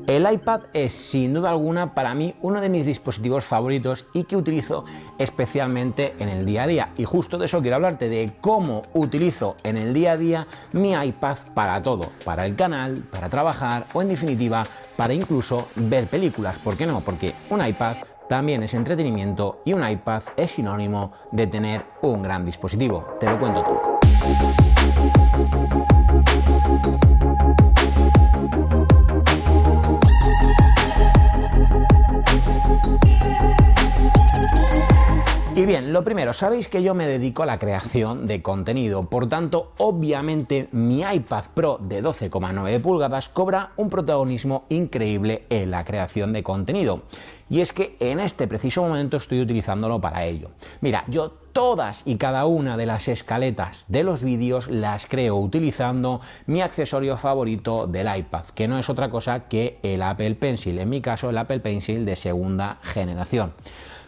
El iPad es sin duda alguna para mí uno de mis dispositivos favoritos y que utilizo especialmente en el día a día. Y justo de eso quiero hablarte, de cómo utilizo en el día a día mi iPad para todo, para el canal, para trabajar o en definitiva para incluso ver películas. ¿Por qué no? Porque un iPad también es entretenimiento y un iPad es sinónimo de tener un gran dispositivo. Te lo cuento todo. Y bien, lo primero, sabéis que yo me dedico a la creación de contenido, por tanto, obviamente mi iPad Pro de 12,9 pulgadas cobra un protagonismo increíble en la creación de contenido. Y es que en este preciso momento estoy utilizándolo para ello. Mira, yo todas y cada una de las escaletas de los vídeos las creo utilizando mi accesorio favorito del iPad, que no es otra cosa que el Apple Pencil, en mi caso el Apple Pencil de segunda generación.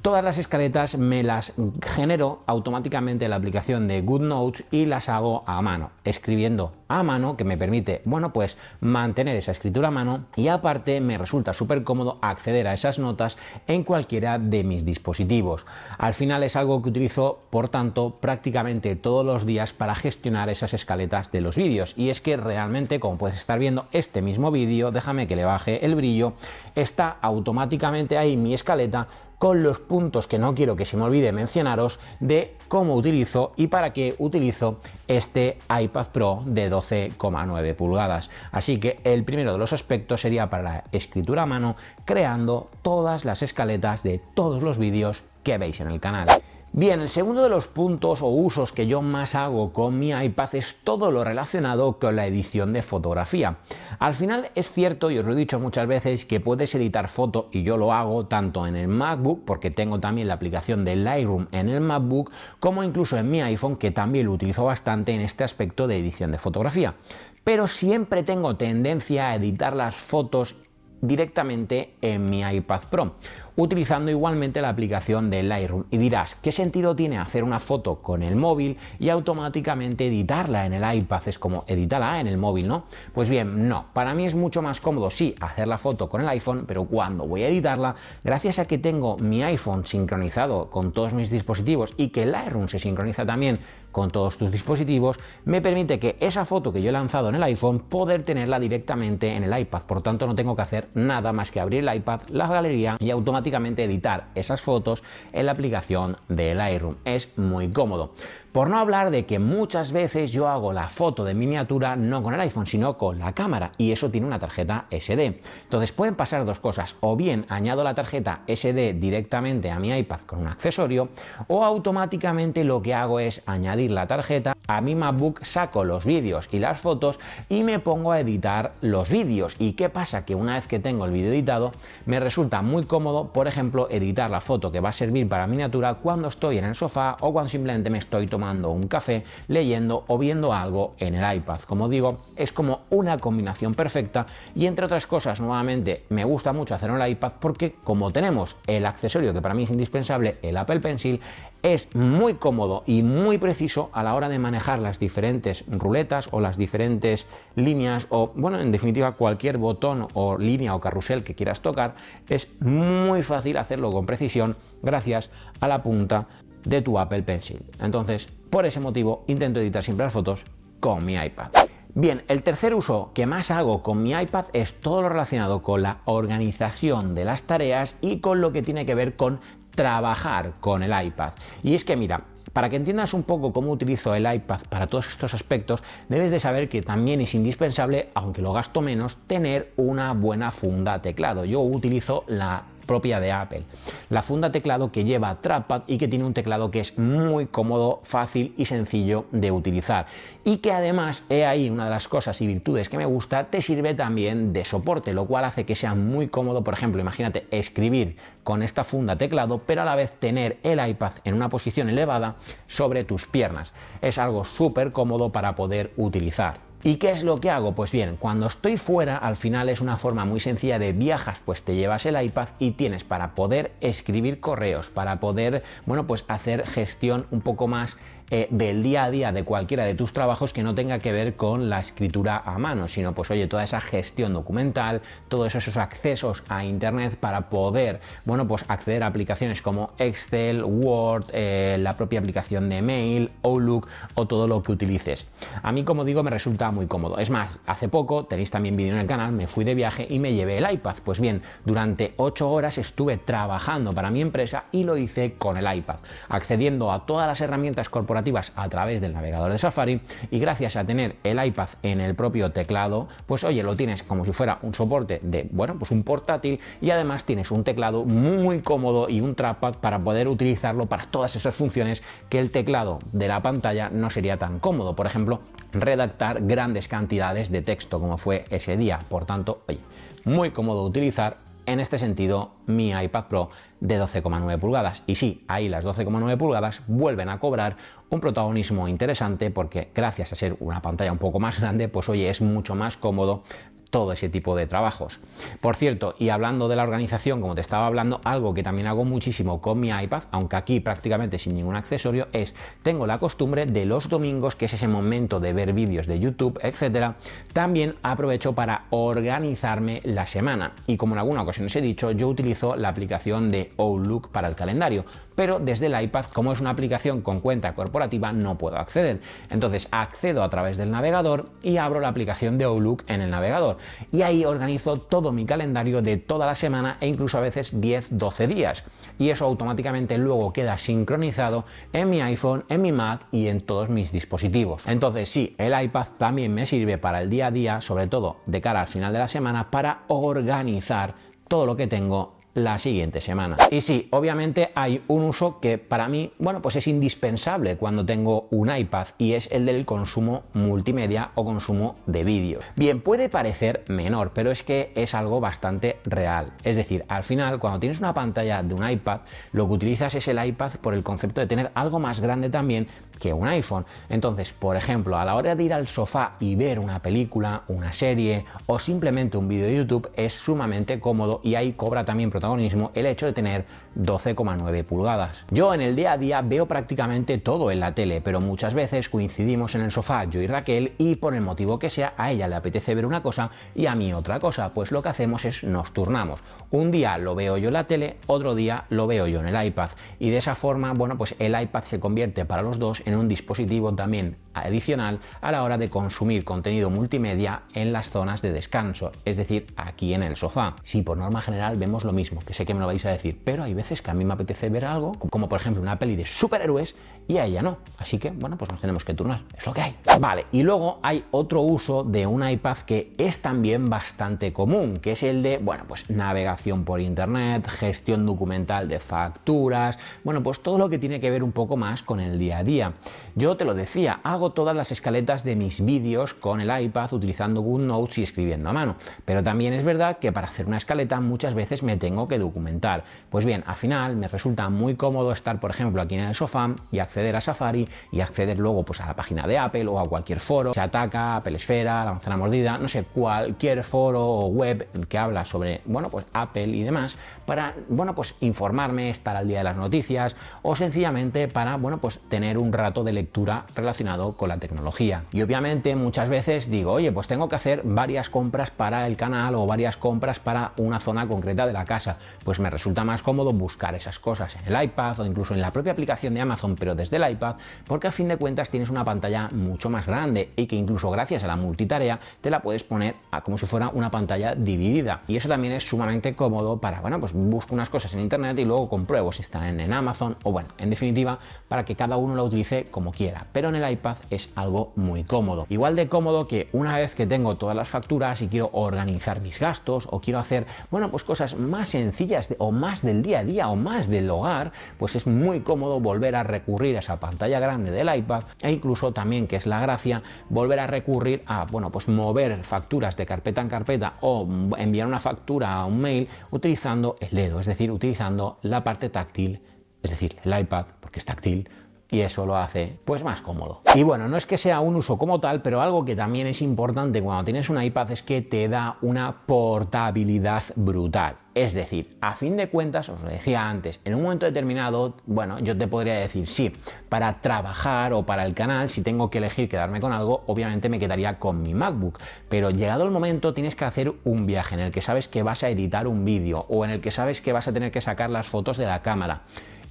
Todas las escaletas me las genero automáticamente en la aplicación de GoodNotes y las hago a mano, escribiendo a mano, que me permite, bueno, pues mantener esa escritura a mano, y aparte me resulta súper cómodo acceder a esas notas en cualquiera de mis dispositivos. Al final es algo que utilizo, por tanto, prácticamente todos los días para gestionar esas escaletas de los vídeos. Y es que realmente, como puedes estar viendo este mismo vídeo, déjame que le baje el brillo, está automáticamente ahí mi escaleta con los puntos que no quiero que se me olvide mencionaros de cómo utilizo y para qué utilizo este iPad Pro de 12,9 pulgadas. Así que el primero de los aspectos sería para la escritura a mano, creando todas las escaletas de todos los vídeos que veis en el canal. Bien, el segundo de los puntos o usos que yo más hago con mi iPad es todo lo relacionado con la edición de fotografía. Al final es cierto, y os lo he dicho muchas veces, que puedes editar foto, y yo lo hago tanto en el MacBook, porque tengo también la aplicación de Lightroom en el MacBook, como incluso en mi iPhone, que también lo utilizo bastante en este aspecto de edición de fotografía. Pero siempre tengo tendencia a editar las fotos directamente en mi iPad Pro, utilizando igualmente la aplicación de Lightroom. Y dirás, ¿qué sentido tiene hacer una foto con el móvil y automáticamente editarla en el iPad? Es como editarla en el móvil, ¿no? Pues bien, no. Para mí es mucho más cómodo, sí, hacer la foto con el iPhone, pero cuando voy a editarla, gracias a que tengo mi iPhone sincronizado con todos mis dispositivos y que Lightroom se sincroniza también con todos tus dispositivos, me permite que esa foto que yo he lanzado en el iPhone, poder tenerla directamente en el iPad. Por tanto, no tengo que hacer nada más que abrir el iPad, la galería y automáticamente editar esas fotos en la aplicación de Lightroom. Es muy cómodo. Por no hablar de que muchas veces yo hago la foto de miniatura no con el iPhone, sino con la cámara, y eso tiene una tarjeta SD. Entonces pueden pasar dos cosas: o bien añado la tarjeta SD directamente a mi iPad con un accesorio, o automáticamente lo que hago es añadir la tarjeta a mi MacBook, saco los vídeos y las fotos y me pongo a editar los vídeos. ¿Y qué pasa? Que una vez que tengo el vídeo editado, me resulta muy cómodo, por ejemplo, editar la foto que va a servir para miniatura cuando estoy en el sofá o cuando simplemente me estoy tomando un café, leyendo o viendo algo en el iPad. Como digo, es como una combinación perfecta, y entre otras cosas, nuevamente, me gusta mucho hacerlo en el iPad porque, como tenemos el accesorio que para mí es indispensable, el Apple Pencil, es muy cómodo y muy preciso a la hora de manejar las diferentes ruletas o las diferentes líneas, o bueno, en definitiva cualquier botón o línea o carrusel que quieras tocar. Es muy fácil hacerlo con precisión gracias a la punta de tu Apple Pencil. Entonces, por ese motivo, intento editar siempre las fotos con mi iPad. Bien, el tercer uso que más hago con mi iPad es todo lo relacionado con la organización de las tareas y con lo que tiene que ver con trabajar con el iPad. Y es que mira, para que entiendas un poco cómo utilizo el iPad para todos estos aspectos, debes de saber que también es indispensable, aunque lo gasto menos, tener una buena funda teclado. Yo utilizo la propia de Apple, la funda teclado que lleva trackpad y que tiene un teclado que es muy cómodo, fácil y sencillo de utilizar, y que además, he ahí una de las cosas y virtudes que me gusta, te sirve también de soporte, lo cual hace que sea muy cómodo. Por ejemplo, imagínate escribir con esta funda teclado, pero a la vez tener el iPad en una posición elevada sobre tus piernas. Es algo súper cómodo para poder utilizar. ¿Y qué es lo que hago? Pues bien, cuando estoy fuera, al final es una forma muy sencilla de viajar, pues te llevas el iPad y tienes para poder escribir correos, para poder, bueno, pues hacer gestión un poco más del día a día de cualquiera de tus trabajos que no tenga que ver con la escritura a mano, sino pues oye, toda esa gestión documental, todos esos accesos a internet para poder, bueno, pues acceder a aplicaciones como Excel, Word, la propia aplicación de mail, Outlook o todo lo que utilices. A mí, como digo, me resulta muy cómodo. Es más, hace poco, tenéis también vídeo en el canal, me fui de viaje y me llevé el iPad. Pues bien, durante 8 horas estuve trabajando para mi empresa y lo hice con el iPad, accediendo a todas las herramientas corporativas a través del navegador de Safari, y gracias a tener el iPad en el propio teclado, pues oye, lo tienes como si fuera un soporte de, bueno, pues un portátil, y además tienes un teclado muy cómodo y un trackpad para poder utilizarlo para todas esas funciones que el teclado de la pantalla no sería tan cómodo. Por ejemplo, redactar grandes cantidades de texto como fue ese día. Por tanto, oye, muy cómodo utilizar en este sentido mi iPad Pro de 12,9 pulgadas. Y sí, ahí las 12,9 pulgadas vuelven a cobrar un protagonismo interesante, porque gracias a ser una pantalla un poco más grande, pues oye, es mucho más cómodo todo ese tipo de trabajos. Por cierto, y hablando de la organización, como te estaba hablando, algo que también hago muchísimo con mi iPad, aunque aquí prácticamente sin ningún accesorio, es tengo la costumbre de los domingos, que es ese momento de ver vídeos de YouTube, etcétera, también aprovecho para organizarme la semana. Y como en alguna ocasión os he dicho, yo utilizo la aplicación de Outlook para el calendario, pero desde el iPad, como es una aplicación con cuenta corporativa, no puedo acceder. Entonces accedo a través del navegador y abro la aplicación de Outlook en el navegador. Y ahí organizo todo mi calendario de toda la semana e incluso a veces 10-12 días. Y eso automáticamente luego queda sincronizado en mi iPhone, en mi Mac y en todos mis dispositivos. Entonces sí, el iPad también me sirve para el día a día, sobre todo de cara al final de la semana, para organizar todo lo que tengo la siguiente semana. Y sí, obviamente hay un uso que para mí, bueno, pues es indispensable cuando tengo un iPad, y es el del consumo multimedia o consumo de vídeo. Bien, puede parecer menor, pero es que es algo bastante real. Es decir, al final, cuando tienes una pantalla de un iPad, lo que utilizas es el iPad por el concepto de tener algo más grande también que un iPhone. Entonces, por ejemplo, a la hora de ir al sofá y ver una película, una serie o simplemente un vídeo de YouTube, es sumamente cómodo, y ahí cobra también protagonismo el hecho de tener 12,9 pulgadas. Yo en el día a día veo prácticamente todo en la tele, pero muchas veces coincidimos en el sofá yo y Raquel, y por el motivo que sea, a ella le apetece ver una cosa y a mí otra cosa. Pues lo que hacemos es nos turnamos. Un día lo veo yo en la tele, otro día lo veo yo en el iPad, y de esa forma, bueno, pues el iPad se convierte para los dos en un dispositivo también adicional a la hora de consumir contenido multimedia en las zonas de descanso, es decir, aquí en el sofá. Sí, por norma general vemos lo mismo, que sé que me lo vais a decir, pero hay veces que a mí me apetece ver algo, como por ejemplo una peli de superhéroes, y a ella no. Así que, bueno, pues nos tenemos que turnar, es lo que hay. Vale, y luego hay otro uso de un iPad que es también bastante común, que es el de, bueno, pues navegación por internet, gestión documental de facturas, bueno, pues todo lo que tiene que ver un poco más con el día a día. Yo te lo decía, hago todas las escaletas de mis vídeos con el iPad utilizando GoodNotes y escribiendo a mano, pero también es verdad que para hacer una escaleta muchas veces me tengo que documentar. Pues bien, al final me resulta muy cómodo estar, por ejemplo, aquí en el sofá y acceder a Safari y acceder luego pues a la página de Apple o a cualquier foro, Chataca, Apple Esfera, La Manzana Mordida, no sé, cualquier foro o web que habla sobre, bueno, pues Apple y demás, para, bueno, pues informarme, estar al día de las noticias, o sencillamente para, bueno, pues tener un rato de lectura relacionado con la tecnología. Y obviamente muchas veces digo, oye, pues tengo que hacer varias compras para el canal o varias compras para una zona concreta de la casa. Pues me resulta más cómodo buscar esas cosas en el iPad o incluso en la propia aplicación de Amazon, pero desde el iPad, porque a fin de cuentas tienes una pantalla mucho más grande y que incluso gracias a la multitarea te la puedes poner como si fuera una pantalla dividida. Y eso también es sumamente cómodo para, bueno, pues busco unas cosas en internet y luego compruebo si están en Amazon, o bueno, en definitiva, para que cada uno lo utilice como quiera. Pero en el iPad es algo muy cómodo. Igual de cómodo que una vez que tengo todas las facturas y quiero organizar mis gastos o quiero hacer, bueno, pues cosas más sencillas o más del día a día o más del hogar, pues es muy cómodo volver a recurrir a esa pantalla grande del iPad, e incluso también, que es la gracia, volver a recurrir a, bueno, pues mover facturas de carpeta en carpeta o enviar una factura a un mail utilizando el dedo, es decir, utilizando la parte táctil, es decir, el iPad, porque es táctil, y eso lo hace pues más cómodo. Y bueno, no es que sea un uso como tal, pero algo que también es importante cuando tienes un iPad es que te da una portabilidad brutal. Es decir, a fin de cuentas, os lo decía antes, en un momento determinado, bueno, yo te podría decir, sí, para trabajar o para el canal, si tengo que elegir quedarme con algo, obviamente me quedaría con mi MacBook, pero llegado el momento tienes que hacer un viaje en el que sabes que vas a editar un vídeo o en el que sabes que vas a tener que sacar las fotos de la cámara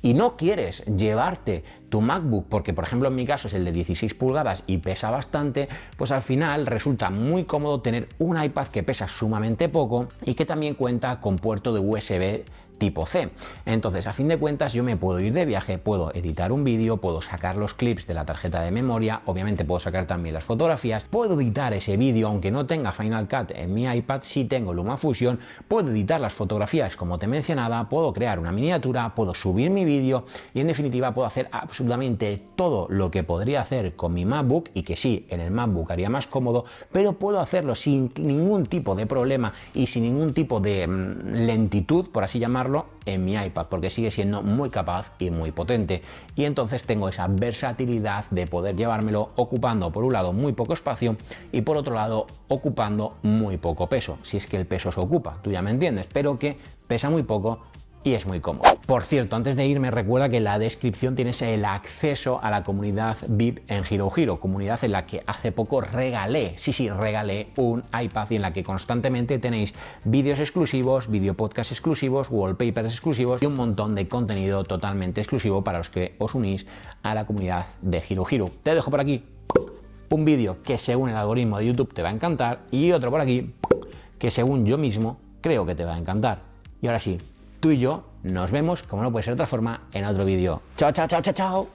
y no quieres llevarte tu MacBook porque, por ejemplo, en mi caso es el de 16 pulgadas y pesa bastante, pues al final resulta muy cómodo tener un iPad que pesa sumamente poco y que también cuenta con puerto de USB tipo C. Entonces, a fin de cuentas, yo me puedo ir de viaje, puedo editar un vídeo, puedo sacar los clips de la tarjeta de memoria, obviamente puedo sacar también las fotografías, puedo editar ese vídeo, aunque no tenga Final Cut en mi iPad, sí tengo LumaFusion, puedo editar las fotografías como te mencionaba, puedo crear una miniatura, puedo subir mi vídeo y en definitiva puedo hacer absolutamente todo lo que podría hacer con mi MacBook y que sí, en el MacBook haría más cómodo, pero puedo hacerlo sin ningún tipo de problema y sin ningún tipo de lentitud, por así llamarlo, en mi iPad, porque sigue siendo muy capaz y muy potente. Y entonces tengo esa versatilidad de poder llevármelo ocupando por un lado muy poco espacio y por otro lado ocupando muy poco peso, si es que el peso se ocupa, tú ya me entiendes, pero que pesa muy poco y es muy cómodo. Por cierto, antes de irme, recuerda que en la descripción tienes el acceso a la comunidad VIP en Hero Hero, comunidad en la que hace poco regalé un iPad y en la que constantemente tenéis vídeos exclusivos, video podcast exclusivos, wallpapers exclusivos y un montón de contenido totalmente exclusivo para los que os unís a la comunidad de Hero Hero. Te dejo por aquí un vídeo que según el algoritmo de YouTube te va a encantar y otro por aquí que según yo mismo creo que te va a encantar. Y ahora sí, tú y yo nos vemos, como no puede ser de otra forma, en otro vídeo. Chao, chao, chao, chao, chao.